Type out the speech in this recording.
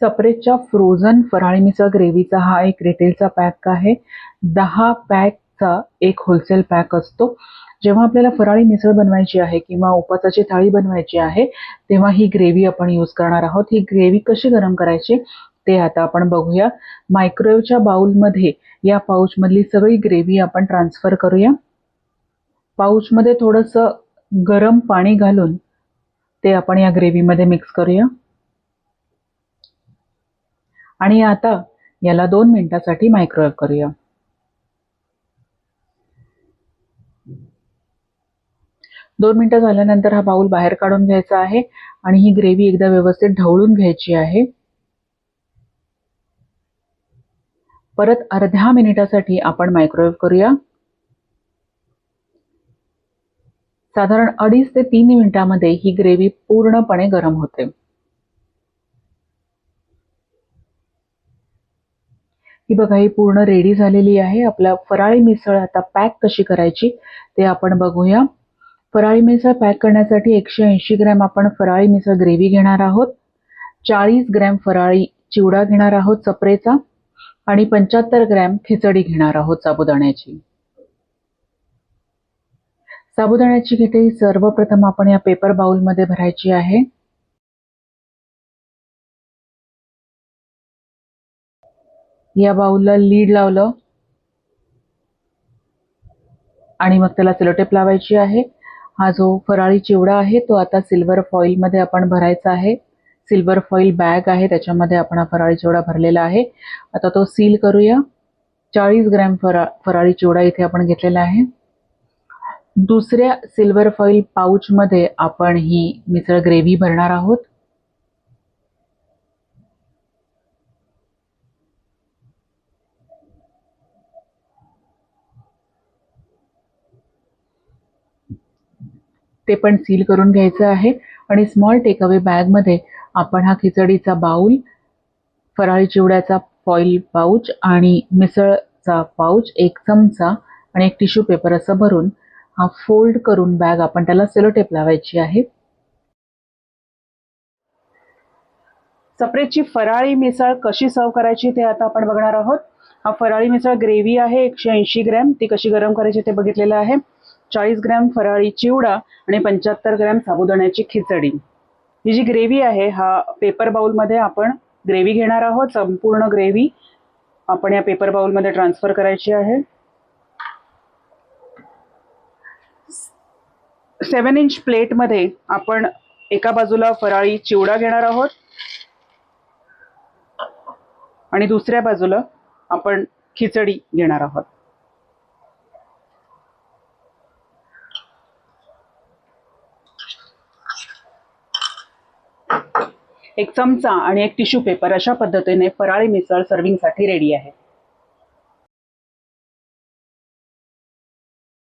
सप्रेच्या frozen फराळी मिसळ ग्रेव्हीचा हा एक रिटेलचा pack आहे. 10 पॅकचा एक होलसेल पॅक असतो. जेव्हा आपल्याला फराळी मिसळ बनवायची आहे किंवा उपवासाची थाळी बनवायची आहे तेव्हा ही ग्रेव्ही आपण यूज करणार आहोत. ही ग्रेव्ही कशी गरम करायची ते आता आपण बघूया. मायक्रोवेव्हच्या बाउलमध्ये या पाऊचमधली सगळी ग्रेव्ही आपण ट्रान्सफर करूया. पाऊचमध्ये थोडंसं गरम पाणी घालून ते आपण या ग्रेव्हीमध्ये मिक्स करूया आणि आता याला 2 मिनिटांसाठी मायक्रोवेव्ह करूया. 2 मिनिटं झाल्यानंतर हा बाउल बाहेर काढून घ्यायचा आहे आणि ही ग्रेव्ही एकदा व्यवस्थित ढवळून घ्यायची आहे. परत अर्ध्या मिनिटासाठी आपण मायक्रोवेव्ह करूया. साधारण 2.5 ते 3 मिनिटांमध्ये ही ग्रेव्ही पूर्णपणे गरम होते. ही बघा, ही पूर्ण रेडी झालेली आहे. आपला फराळी मिसळ आता पॅक कशी करायची ते आपण बघूया. फराळी मिसळ पॅक करण्यासाठी 180 ग्रॅम आपण फराळी मिसळ ग्रेव्ही घेणार आहोत. 40 ग्रॅम फराळी चिवडा घेणार आहोत सप्रेचा आणि 75 ग्रॅम खिचडी घेणार आहोत साबुदाण्याची. साबुदाण्याची खिचडी सर्वप्रथम आपण या पेपर बाउलमध्ये भरायची आहे. या बाउलला लीड लावलं आणि मग त्याला सेलोटेप लावायची आहे. हा जो फराळी चिवडा आहे तो आता सिल्वर फॉइलमध्ये आपण भरायचा आहे. सिल्वर फॉइल बॅग आहे त्याच्यामध्ये आपण हा फराळी चिवडा भरलेला आहे. आता तो सील करूया. 40 ग्रॅम फराळी चिवडा इथे आपण घेतलेला आहे. दुसऱ्या सिल्वर फॉइल पाऊचमध्ये आपण ही मिसळ ग्रेव्ही भरणार आहोत. ते पण सील करून घ्यायचं आहे आणि स्मॉल टेकअवे बॅगमध्ये आपण हा खिचडीचा बाउल, फराळी चिवड्याचा फॉइल पाऊच आणि मिसळचा पाऊच, 1 चमचा आणि 1 टिश्यू पेपर असं भरून हा फोल्ड करून बॅग आपण त्याला सेलोटेप लावायची आहे. सप्रेची फराळी मिसळ कशी सर्व करायची ते आता आपण बघणार आहोत. हा फराळी मिसळ ग्रेव्ही आहे 180 ग्रॅम. ती कशी गरम करायची ते बघितलेलं आहे. 40 ग्रॅम फराळी चिवडा आणि 75 ग्रॅम साबुदाण्याची खिचडी. ही जी ग्रेव्ही आहे हा पेपर बाउलमध्ये आपण ग्रेव्ही घेणार आहोत. संपूर्ण ग्रेव्ही आपण या पेपर बाउलमध्ये ट्रान्सफर करायची आहे. 7 इंच प्लेटमध्ये आपण एका बाजूला फराळी चिवडा घेणार आहोत आणि दुसऱ्या बाजूला आपण खिचडी घेणार आहोत. एक चमचा आणि 1 टिश्यू पेपर अशा पद्धतीने फराळी मिसळ सर्विंगसाठी रेडी आहे.